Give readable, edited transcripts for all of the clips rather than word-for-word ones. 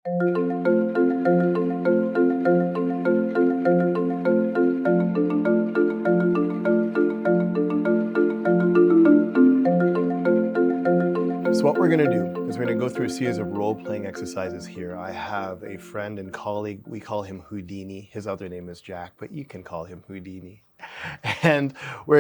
So what we're going to do is we're going to go through a series of role-playing exercises here. I have a friend and colleague. We call him Houdini. His other name is Jack, but you can call him Houdini. And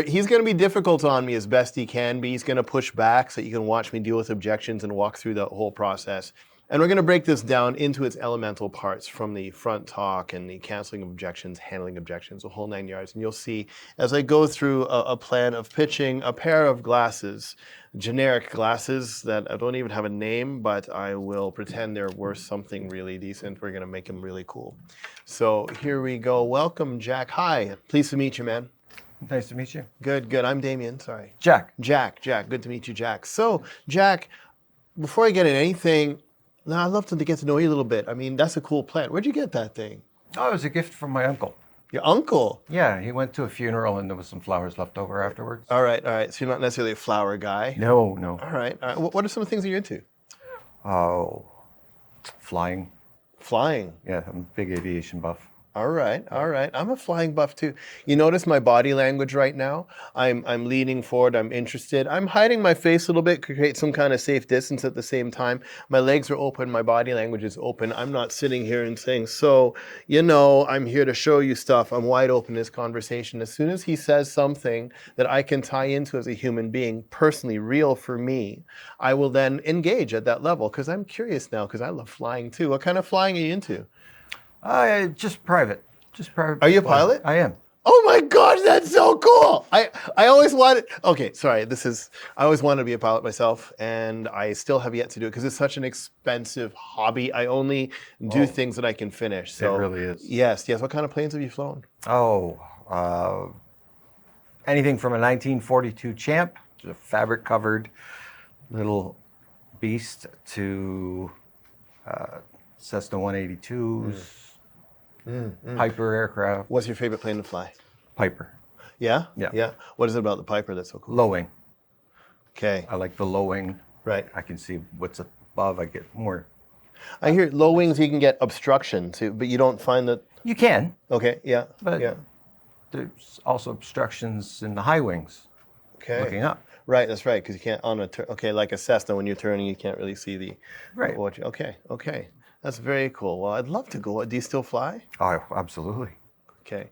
he's going to be difficult on me as best he can be. He's going to push back so you can watch me deal with objections and walk through the whole process. And we're going to break this down into its elemental parts, from the front talk and the canceling of objections, handling objections, the whole 9 yards. And you'll see as I go through a plan of pitching a pair of glasses, generic glasses that I don't even have a name, but I will pretend they're worth something really decent. We're going to make them really cool. So here we go. Welcome, Jack. Hi. Pleased to meet you, man. Nice to meet you. Good, good. I'm Damian. Sorry. Jack. Jack. Good to meet you, Jack. So, Jack, before I get into anything, I'd love to get to know you a little bit. I mean, that's a cool plant. Where'd you get that thing? Oh, it was a gift from my uncle. Your uncle? Yeah, he went to a funeral and there was some flowers left over afterwards. All right. So you're not necessarily a flower guy? No. All right. What are some of the things that you're into? Oh, flying. Flying? Yeah, I'm a big aviation buff. All right. I'm a flying buff too. You notice my body language right now? I'm leaning forward, I'm interested. I'm hiding my face a little bit to create some kind of safe distance at the same time. My legs are open, my body language is open. I'm not sitting here and saying, so, I'm here to show you stuff. I'm wide open in this conversation. As soon as he says something that I can tie into as a human being, personally, real for me, I will then engage at that level because I'm curious now because I love flying too. What kind of flying are you into? Just private. Are you a pilot? I am. Oh my gosh, that's so cool! I always wanted. Okay, sorry. I always wanted to be a pilot myself, and I still have yet to do it because it's such an expensive hobby. I only do things that I can finish. So it really is. Yes. What kind of planes have you flown? Oh, anything from a 1942 Champ, which is a fabric-covered little beast, to Cessna 182s. Piper aircraft. What's your favorite plane to fly? Piper. Yeah? Yeah. What is it about the Piper that's so cool? Low wing. Okay. I like the low wing. Right. I can see what's above. I get more. I hear low wings you can get obstruction too, but you don't find that. You can. Okay. Yeah. But yeah. There's also obstructions in the high wings. Okay. Looking up. Right. That's right. Because you can't like a Cessna when you're turning, you can't really see the. Right. Okay. That's very cool. Well, I'd love to go. Do you still fly? Oh, absolutely. Okay.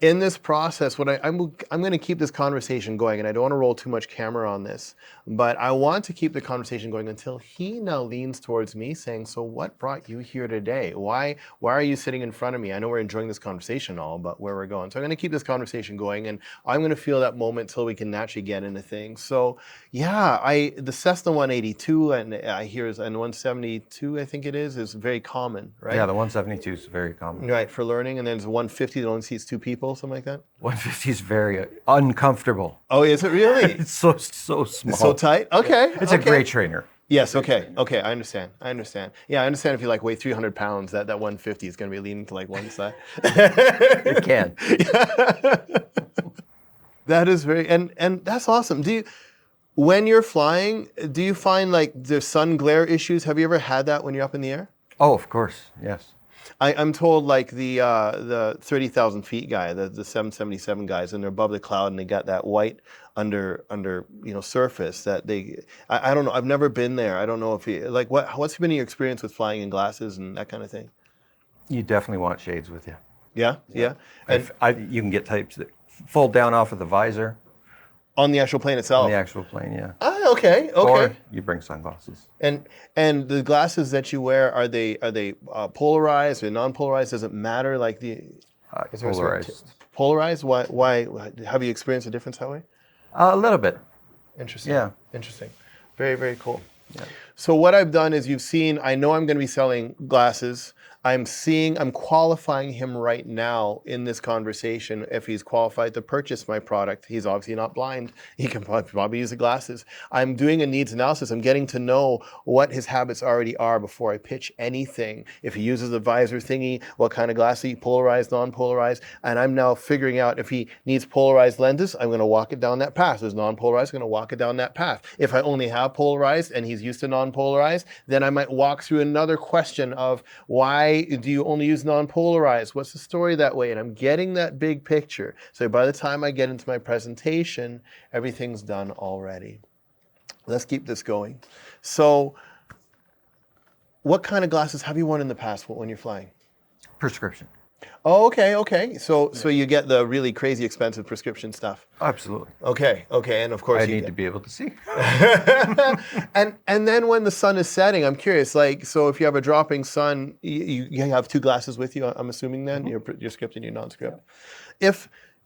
In this process, I'm going to keep this conversation going, and I don't want to roll too much camera on this, but I want to keep the conversation going until he now leans towards me saying, so what brought you here today? Why are you sitting in front of me? I know we're enjoying this conversation and all, but where we're going. So I'm going to keep this conversation going, and I'm going to feel that moment till we can naturally get into things. So yeah, the Cessna 182 and I hear and 172, I think it is very common, right? Yeah, the 172 is very common. Right, for learning, and then there's a 150 that only seats two people. Something like that? 150 is very uncomfortable. Oh, is it really? It's so small. It's so tight? Okay. It's a great trainer. Yes, okay. I understand. Yeah, I understand if you weigh 300 pounds, that 150 is going to be leaning to one side. It can. That is and that's awesome. When you're flying, do you find there's sun glare issues? Have you ever had that when you're up in the air? Oh, of course, yes. I'm told the 30,000 feet guy, the 777 guys, and they're above the cloud and they got that white under surface that I don't know. I've never been there. I don't know if you what's been your experience with flying in glasses and that kind of thing? You definitely want shades with you. Yeah. And you can get types that fold down off of the visor. On the actual plane itself? On the actual plane, yeah. Ah, okay. Or you bring sunglasses. And the glasses that you wear, are they polarized or non-polarized? Does it matter? Polarized. Polarized? Why? Have you experienced a difference that way? A little bit. Interesting. Yeah. Interesting. Very, very cool. Yeah. So what I've done is you've seen, I know I'm going to be selling glasses. I'm qualifying him right now in this conversation. If he's qualified to purchase my product, he's obviously not blind. He can probably use the glasses. I'm doing a needs analysis. I'm getting to know what his habits already are before I pitch anything. If he uses the visor thingy, what kind of glasses, polarized, non-polarized, and I'm now figuring out if he needs polarized lenses, I'm going to walk it down that path. If it's non-polarized, I'm going to walk it down that path. If I only have polarized and he's used to non-polarized, then I might walk through another question of why do you only use non-polarized? What's the story that way? And I'm getting that big picture. So by the time I get into my presentation, everything's done already. Let's keep this going. So what kind of glasses have you worn in the past when you're flying? Prescription. Oh, okay. So you get the really crazy expensive prescription stuff. Absolutely. Okay. And of course I need to be able to see. and then when the sun is setting, I'm curious, like, so if you have a dropping sun, you have two glasses with you, I'm assuming then, mm-hmm. your script and your non-script. Yeah.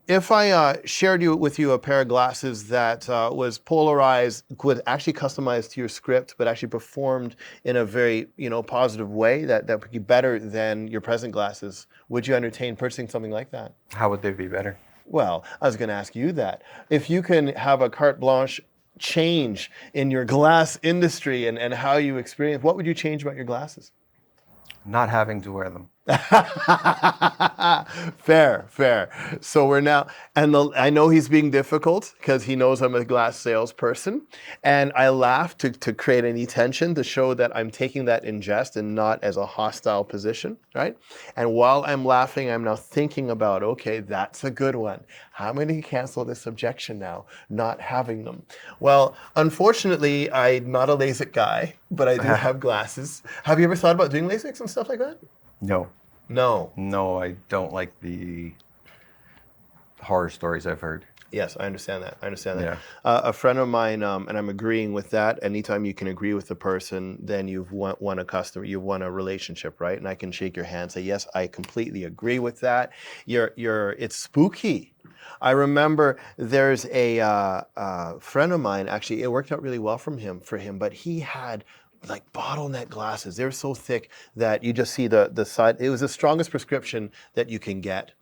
If I shared with you a pair of glasses that was polarized, was actually customized to your script, but actually performed in a very positive way that would be better than your present glasses, would you entertain purchasing something like that? How would they be better? Well, I was going to ask you that. If you can have a carte blanche change in your glass industry and how you experience, what would you change about your glasses? Not having to wear them. Fair. So we're now, and I know he's being difficult because he knows I'm a glass salesperson, and I laugh to create any tension to show that I'm taking that in jest and not as a hostile position, right? And while I'm laughing, I'm now thinking about, okay, that's a good one. How am I going to cancel this objection now, not having them? Well, unfortunately, I'm not a LASIK guy, but I do have glasses. Have you ever thought about doing LASIKs and stuff like that? No. No, I don't like the horror stories I've heard. Yes, I understand that. Yeah. A friend of mine, and I'm agreeing with that. Anytime you can agree with the person, then you've won a customer, you've won a relationship, right? And I can shake your hand, say, yes, I completely agree with that. It's spooky. I remember there's a friend of mine, actually, it worked out really well for him, but he had like bottleneck glasses. They're so thick that you just see the side. It was the strongest prescription that you can get.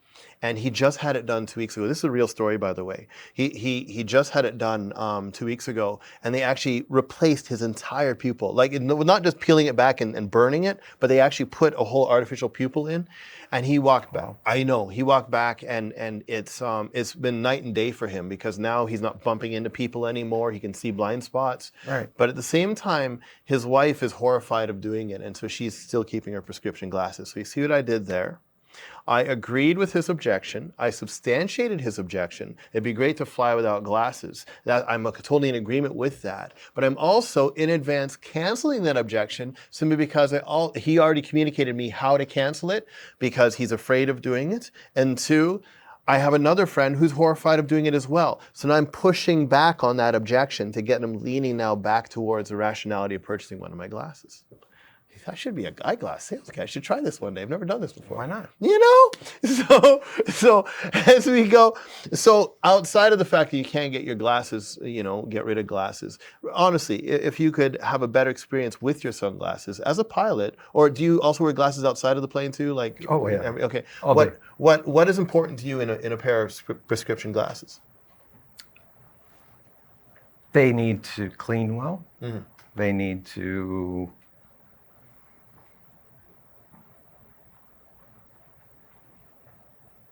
And he just had it done 2 weeks ago. This is a real story, by the way. He just had it done 2 weeks ago, and they actually replaced his entire pupil. Like, not just peeling it back and burning it, but they actually put a whole artificial pupil in. And he walked back. I know, he walked back, and it's been night and day for him because now he's not bumping into people anymore. He can see blind spots. Right. But at the same time, his wife is horrified of doing it, and so she's still keeping her prescription glasses. So you see what I did there? I agreed with his objection. I substantiated his objection. It'd be great to fly without glasses. I'm totally in agreement with that. But I'm also in advance canceling that objection simply because he already communicated me how to cancel it because he's afraid of doing it. And two, I have another friend who's horrified of doing it as well. So now I'm pushing back on that objection to get him leaning now back towards the rationality of purchasing one of my glasses. I should be an eyeglass sales guy. I should try this one day. I've never done this before. Why not? So as we go, so outside of the fact that you can't get your glasses, get rid of glasses, honestly, if you could have a better experience with your sunglasses as a pilot, or do you also wear glasses outside of the plane too? Like, oh yeah. Okay. All What is important to you in a pair of prescription glasses? They need to clean well. Mm-hmm. They need to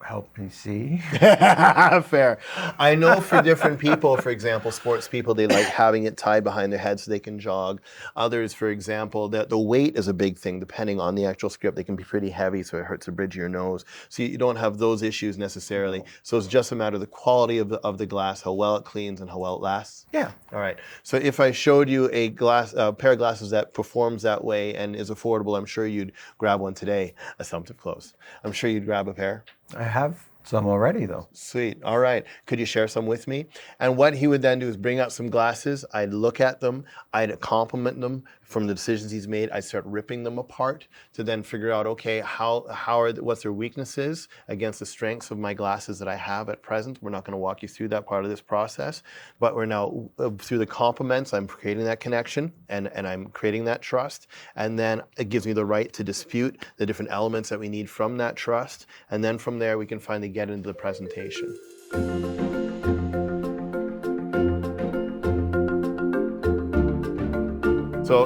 help me see. Fair. I know for different people, for example, sports people, they like having it tied behind their head so they can jog. Others, for example, the weight is a big thing depending on the actual script. They can be pretty heavy, so it hurts the bridge of your nose. So you don't have those issues necessarily. So it's just a matter of the quality of the glass, how well it cleans and how well it lasts. Yeah. All right. So if I showed you a pair of glasses that performs that way and is affordable, I'm sure you'd grab one today. Assumptive close. I'm sure you'd grab a pair. I have Some already, though. Sweet. All right. Could you share some with me? And what he would then do is bring out some glasses. I'd look at them. I'd compliment them from the decisions he's made. I'd start ripping them apart to then figure out, okay, what's their weaknesses against the strengths of my glasses that I have at present. We're not going to walk you through that part of this process, but we're now through the compliments. I'm creating that connection and I'm creating that trust. And then it gives me the right to dispute the different elements that we need from that trust. And then from there, we can finally get into the presentation.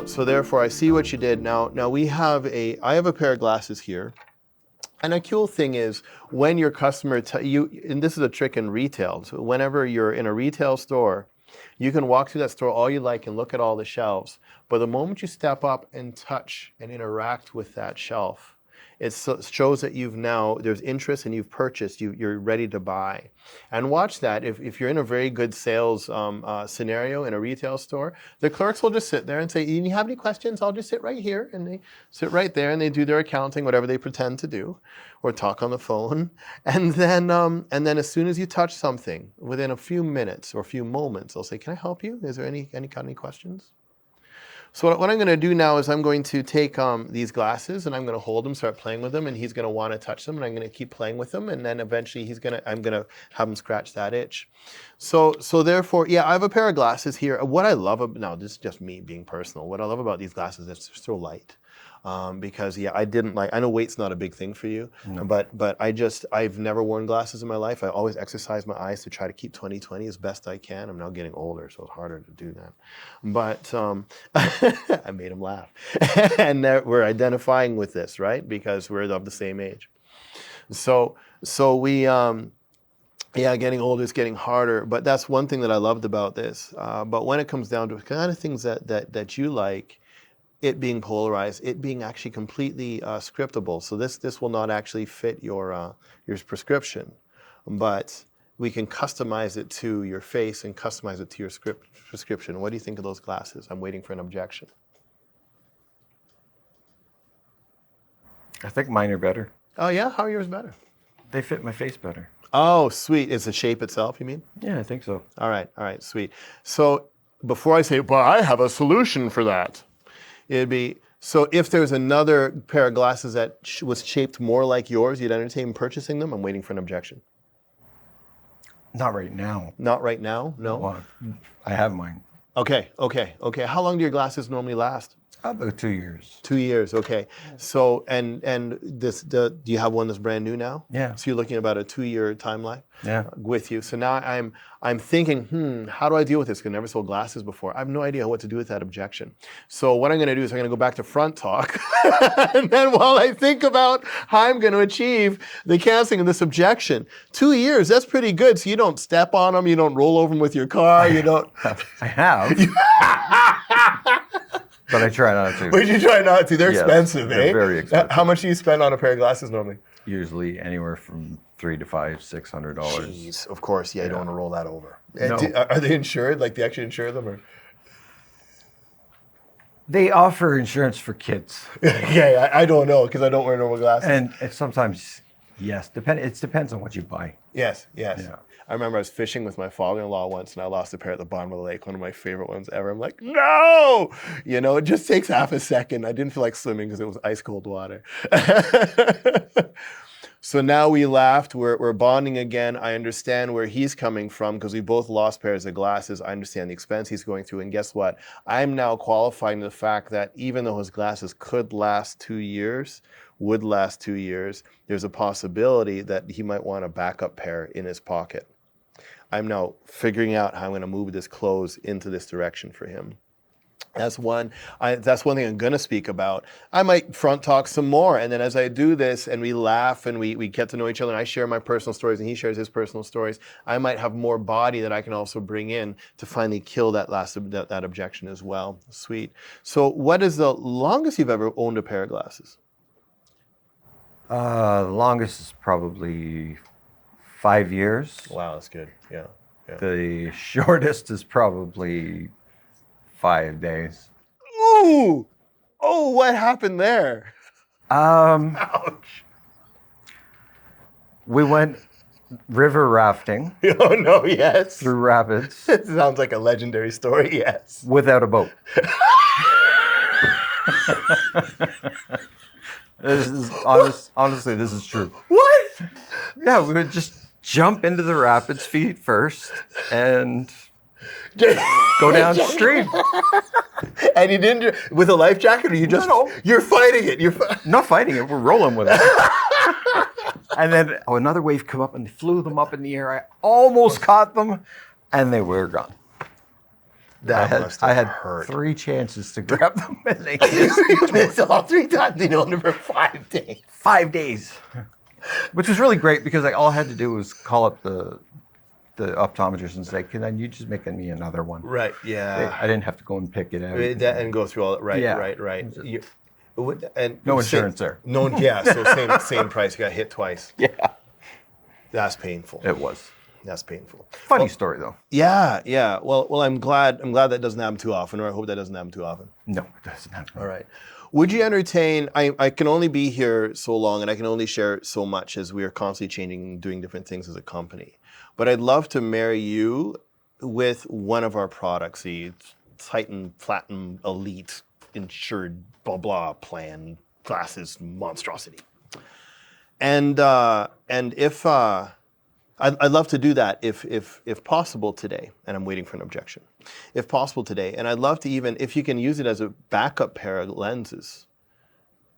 So therefore, I see what you did. Now I have a pair of glasses here. And a cool thing is when your customer, and this is a trick in retail. So whenever you're in a retail store, you can walk through that store all you like and look at all the shelves. But the moment you step up and touch and interact with that shelf, it shows that there's interest and you've purchased, you're ready to buy. And watch that, if you're in a very good sales scenario in a retail store, the clerks will just sit there and say, you have any questions? I'll just sit right here. And they sit right there and they do their accounting, whatever they pretend to do, or talk on the phone. And then as soon as you touch something, within a few minutes or a few moments, they'll say, can I help you? Is there any questions? So what I'm going to do now is I'm going to take these glasses and I'm going to hold them, start playing with them, and he's going to want to touch them, and I'm going to keep playing with them, and then eventually I'm going to have him scratch that itch. So therefore, yeah, I have a pair of glasses here. What I love now, this is just me being personal. What I love about these glasses is they're so light. Because I know weight's not a big thing for you, no. but I've never worn glasses in my life. I always exercise my eyes to try to keep 20/20 as best I can. I'm now getting older, so it's harder to do that. But I made him laugh. And we're identifying with this, right? Because we're of the same age. So we, getting older is getting harder, but that's one thing that I loved about this. But when it comes down to the kind of things that you like, it being polarized, it being actually completely scriptable. So this will not actually fit your prescription, but we can customize it to your face and customize it to your prescription. What do you think of those glasses? I'm waiting for an objection. I think mine are better. Oh yeah? How are yours better? They fit my face better. Oh, sweet. It's the shape itself, you mean? Yeah, I think so. All right, sweet. So before I say, well, I have a solution for that. It'd be, so if there's another pair of glasses that was shaped more like yours, you'd entertain purchasing them? I'm waiting for an objection. Not right now. Not right now? No? Well, I have mine. Okay. How long do your glasses normally last? About 2 years. 2 years, okay. So, and do you have one that's brand new now? Yeah. So you're looking at about a 2-year timeline? Yeah. With you. So now I'm thinking, how do I deal with this? Because I never sold glasses before. I have no idea what to do with that objection. So what I'm going to do is I'm going to go back to front talk. And then while I think about how I'm going to achieve the canceling of this objection, 2 years, that's pretty good. So you don't step on them, you don't roll over them with your car, you don't. I have. But I try not to. But you try not to. They're expensive, they're very expensive. How much do you spend on a pair of glasses normally? Usually anywhere from $300 to $600. Jeez, of course. Yeah, you don't want to roll that over. No. Are they insured? Like, they actually insure them? Or? They offer insurance for kids. Yeah, I don't know because I don't wear normal glasses. And sometimes, yes, it depends on what you buy. Yes. Yeah. I remember I was fishing with my father-in-law once and I lost a pair at the bottom of the lake, one of my favorite ones ever. I'm like, no! It just takes half a second. I didn't feel like swimming because it was ice cold water. So now we laughed, we're bonding again. I understand where he's coming from because we both lost pairs of glasses. I understand the expense he's going through. And guess what? I'm now qualifying the fact that even though his glasses would last 2 years, there's a possibility that he might want a backup pair in his pocket. I'm now figuring out how I'm going to move this close into this direction for him. That's one thing I'm going to speak about. I might front talk some more, and then as I do this and we laugh and we get to know each other and I share my personal stories and he shares his personal stories, I might have more body that I can also bring in to finally kill that objection as well. Sweet. So what is the longest you've ever owned a pair of glasses? The longest is probably 5 years. Wow, that's good. Yeah. The shortest is probably 5 days. Ooh! Oh, what happened there? Ouch. We went river rafting Oh no, yes. through rapids It sounds like a legendary story, yes. without a boat. This is honestly, this is true. What? Yeah, we would just jump into the rapids feet first and go downstream. And you didn't with a life jacket, or you just you're fighting it. Not fighting it, we're rolling with it. And then another wave come up and they flew them up in the air. I almost caught them, and they were gone. I had hurt. 3 chances to grab them, and they just Missed all 3 times. You know, for 5 days. 5 days, which was really great because all I had to do was call up the optometrist and say, "Can you just make me another one?" Right. Yeah. I didn't have to go and pick it out And go through all it. Right. Yeah. Right. And No insurance there. No. Yeah. So same price. You got hit twice. Yeah, That's painful. it was. That's painful. Funny story though. Yeah. Well, I'm glad that doesn't happen too often, or I hope that doesn't happen too often. No, it doesn't happen. All right. Would you entertain? I can only be here so long, and I can only share so much as we are constantly changing and doing different things as a company. But I'd love to marry you with one of our products, the Titan Platinum Elite Insured blah blah plan glasses monstrosity. And if I'd love to do that if possible today, and I'm waiting for an objection. If possible today, and I'd love to even, if you can use it as a backup pair of lenses,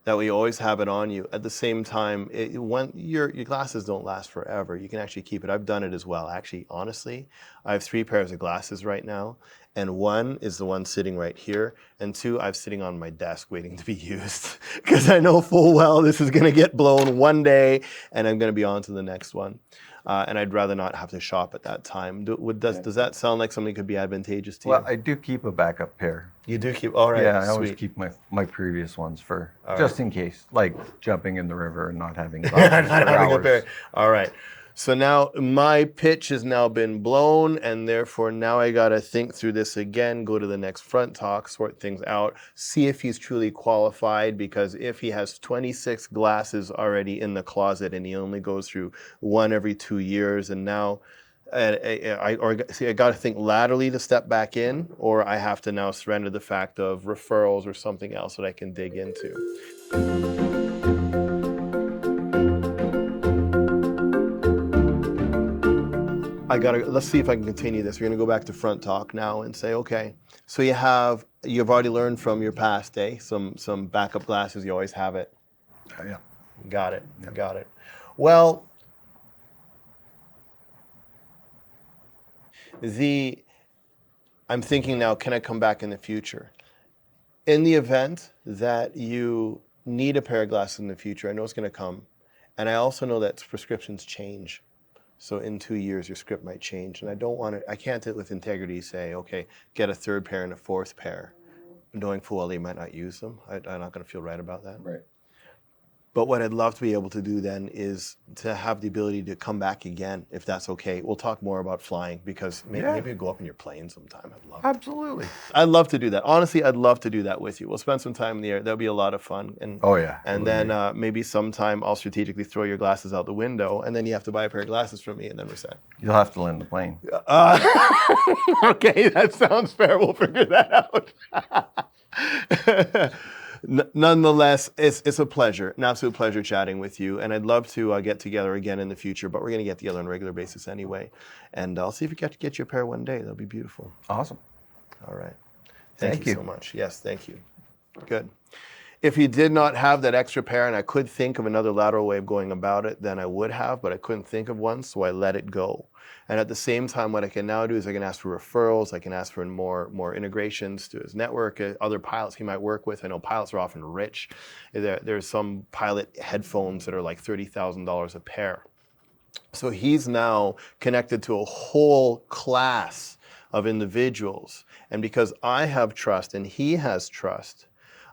that way you always have it on you. At the same time, when your glasses don't last forever, you can actually keep it. I've done it as well. Actually, honestly, I have 3 pairs of glasses right now, and 1 is the one sitting right here, and 2 I'm sitting on my desk waiting to be used because I know full well this is going to get blown one day, and I'm going to be on to the next one. And I'd rather not have to shop at that time. Does that sound like something could be advantageous to you? Well, I do keep a backup pair. You do keep, all right. Yeah, I sweet. always keep my previous ones for All just right. in case, like jumping in the river and not having glasses Not for having a hours. pair. All right. So now my pitch has now been blown, and therefore now I got to think through this again, go to the next front talk, sort things out, see if he's truly qualified, because if he has 26 glasses already in the closet and he only goes through 1 every 2 years, and now I got to think laterally to step back in, or I have to now surrender the fact of referrals or something else that I can dig into. Let's see if I can continue this. We're gonna go back to front talk now and say, okay, so you've already learned from your past, some backup glasses, you always have it. Yeah. Got it, got it. Well, I'm thinking now, can I come back in the future? In the event that you need a pair of glasses in the future, I know it's gonna come, and I also know that prescriptions change. So in 2 years, your script might change, and I can't with integrity say, okay, get a 3rd pair and a 4th pair, knowing full well they might not use them. I'm not going to feel right about that. Right. But what I'd love to be able to do then is to have the ability to come back again, if that's okay. We'll talk more about flying, because maybe go up in your plane sometime. I'd love it. Absolutely. I'd love to do that. Honestly, I'd love to do that with you. We'll spend some time in the air. That'll be a lot of fun. And Oh yeah. And then maybe sometime I'll strategically throw your glasses out the window, and then you have to buy a pair of glasses from me, and then we're set. You'll have to land the plane. Okay, that sounds fair. We'll figure that out. Nonetheless, it's a pleasure, an absolute pleasure chatting with you, and I'd love to get together again in the future, but we're going to get together on a regular basis anyway, and I'll see if we can get you a pair one day. That'll be beautiful. Awesome. All right. Thank you so much. Yes, thank you. Good. If you did not have that extra pair, and I could think of another lateral way of going about it, then I would have, but I couldn't think of one, so I let it go. And at the same time, what I can now do is I can ask for referrals, I can ask for more integrations to his network, other pilots he might work with. I know pilots are often rich. There's some pilot headphones that are like $30,000 a pair. So he's now connected to a whole class of individuals. And because I have trust and he has trust,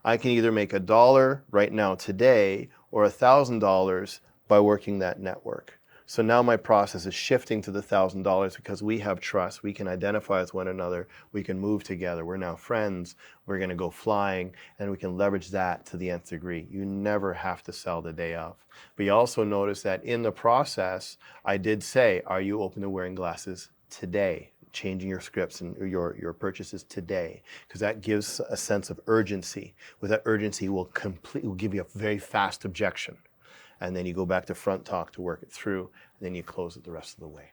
I can either make $1 right now today or $1,000 by working that network. So now my process is shifting to the $1,000 because we have trust. We can identify with one another. We can move together. We're now friends. We're going to go flying, and we can leverage that to the nth degree. You never have to sell the day of. But you also notice that in the process, I did say, are you open to wearing glasses today? Changing your scripts and your purchases today, because that gives a sense of urgency. With that urgency, will give you a very fast objection. And then you go back to front talk to work it through, and then you close it the rest of the way.